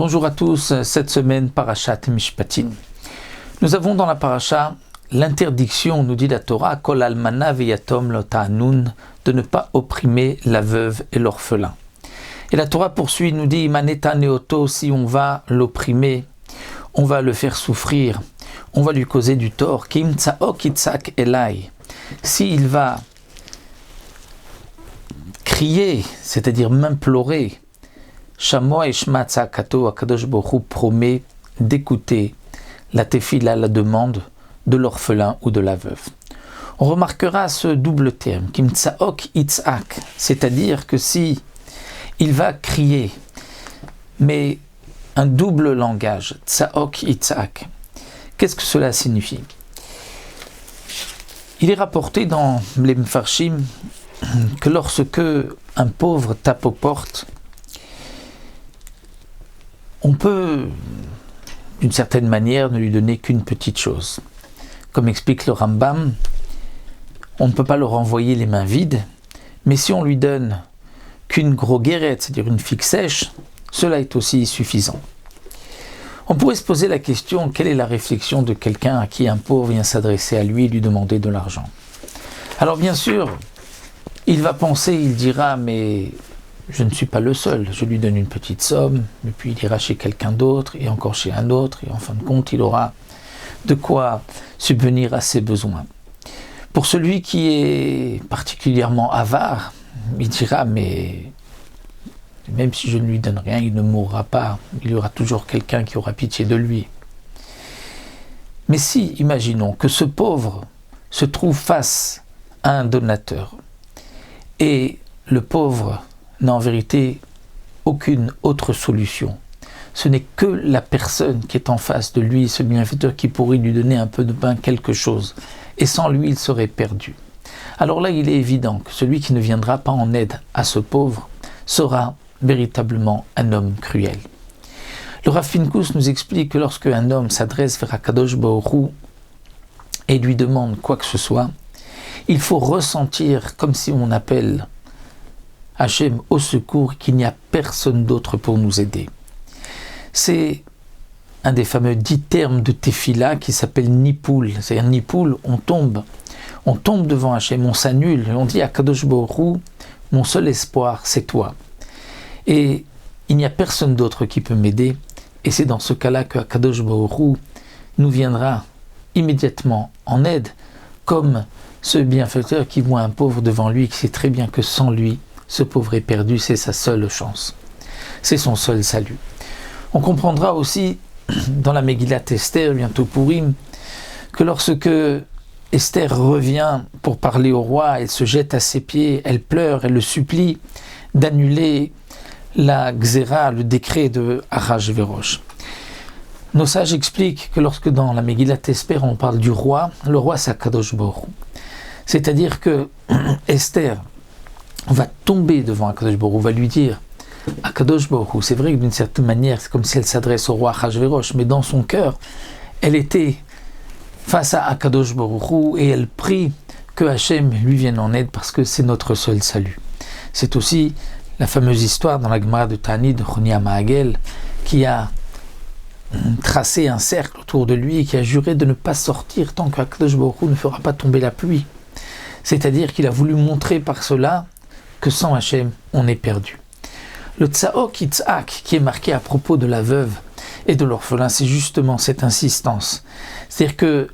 Bonjour à tous, cette semaine, Parashat Mishpatim. Nous avons dans la Parasha l'interdiction, nous dit la Torah, Kol almana veyatom lo ta'anun, de ne pas opprimer la veuve et l'orphelin. Et la Torah poursuit, nous dit, Maneta neoto, si on va l'opprimer, on va le faire souffrir, on va lui causer du tort. Kim tsaok itzak elai, s'il va crier, c'est-à-dire m'implorer, Shamoa et Shma Tzakato, Akadosh Baruch Hu promet d'écouter la tefila, la demande de l'orphelin ou de la veuve. On remarquera ce double terme, Kim Tsaok Itzak, c'est-à-dire que si il va crier, mais un double langage, Tsaok Itzak, qu'est-ce que cela signifie? Il est rapporté dans les Mefarshim que lorsque un pauvre tape aux portes, on peut, d'une certaine manière, ne lui donner qu'une petite chose. Comme explique le Rambam, on ne peut pas le renvoyer les mains vides, mais si on lui donne qu'une groguerette, c'est-à-dire une figue sèche, cela est aussi suffisant. On pourrait se poser la question, quelle est la réflexion de quelqu'un à qui un pauvre vient s'adresser à lui et lui demander de l'argent? Alors bien sûr, il va penser, il dira, mais je ne suis pas le seul, je lui donne une petite somme, et puis il ira chez quelqu'un d'autre, et encore chez un autre, et en fin de compte, il aura de quoi subvenir à ses besoins. Pour celui qui est particulièrement avare, il dira, mais même si je ne lui donne rien, il ne mourra pas, il y aura toujours quelqu'un qui aura pitié de lui. Mais si, imaginons que ce pauvre se trouve face à un donateur, et le pauvre n'a en vérité aucune autre solution. Ce n'est que la personne qui est en face de lui, ce bienfaiteur qui pourrait lui donner un peu de pain, quelque chose. Et sans lui, il serait perdu. Alors là, il est évident que celui qui ne viendra pas en aide à ce pauvre sera véritablement un homme cruel. Le Rav Pinkus nous explique que lorsque un homme s'adresse vers Akadosh Baruch Hu et lui demande quoi que ce soit, il faut ressentir comme si on appelle Hachem au secours, qu'il n'y a personne d'autre pour nous aider. C'est un des fameux 10 termes de Tefila qui s'appelle Nipoul. C'est-à-dire Nipoul, on tombe devant Hachem, on s'annule, et on dit à Kadosh Baruch Hu, mon seul espoir, c'est toi. Et il n'y a personne d'autre qui peut m'aider, et c'est dans ce cas-là que Kadosh Baruch Hu nous viendra immédiatement en aide, comme ce bienfaiteur qui voit un pauvre devant lui, qui sait très bien que sans lui, ce pauvre est perdu, c'est sa seule chance. C'est son seul salut. On comprendra aussi, dans la Megillat Esther, bientôt Purim, que lorsque Esther revient pour parler au roi, elle se jette à ses pieds, elle pleure, elle le supplie d'annuler la Xéra, le décret de Ahashverosh. Nos sages expliquent que lorsque dans la Megillat Esther, on parle du roi, le roi c'est Akadosh Baruch Hu. C'est-à-dire que Esther va tomber devant Akadosh Baruch Hu, va lui dire Akadosh Baruch Hu, c'est vrai que d'une certaine manière, c'est comme si elle s'adresse au roi Ahashverosh, mais dans son cœur, elle était face à Akadosh Baruch Hu et elle prie que Hachem lui vienne en aide parce que c'est notre seul salut. C'est aussi la fameuse histoire dans la Gemara de Tani de Chonia Mahagel qui a tracé un cercle autour de lui et qui a juré de ne pas sortir tant que Akadosh Baruch Hu ne fera pas tomber la pluie. C'est-à-dire qu'il a voulu montrer par cela que sans Hachem, on est perdu. Le Tsaok Itzak, qui est marqué à propos de la veuve et de l'orphelin, c'est justement cette insistance. C'est-à-dire que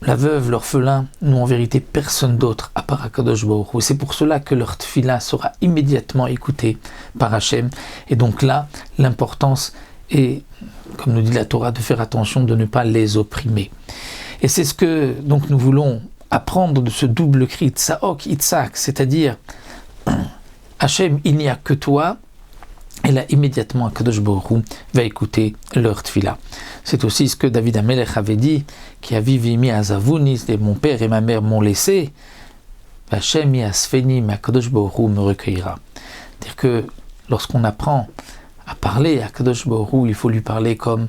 la veuve, l'orphelin, n'ont en vérité personne d'autre à part Akadosh Baruch Hu. C'est pour cela que leur tefila sera immédiatement écoutée par Hachem. Et donc là, l'importance est, comme nous dit la Torah, de faire attention de ne pas les opprimer. Et c'est ce que donc nous voulons apprendre de ce double cri Tsaok Itzak, c'est-à-dire Hachem, il n'y a que toi, et là immédiatement Akadosh Baruch Hu va écouter leur tefila. C'est aussi ce que David Amelech avait dit, qui a vivimi azavounis, et mon père et ma mère m'ont laissé, Hachem yasfeni, mais Akadosh Baruch Hu me recueillera. C'est-à-dire que lorsqu'on apprend à parler à Akadosh Baruch Hu, il faut lui parler comme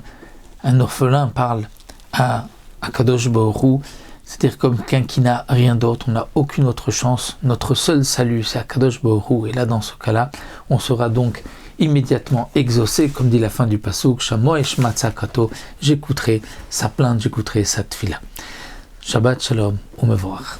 un orphelin parle à Akadosh Baruch Hu, c'est-à-dire comme quelqu'un qui n'a rien d'autre, on n'a aucune autre chance, notre seul salut c'est Akadosh Baruch Hu, et là dans ce cas-là, on sera donc immédiatement exaucé, comme dit la fin du pasuk, Shamo eshma tzakato, j'écouterai sa plainte, j'écouterai sa tfila. Shabbat shalom, au revoir.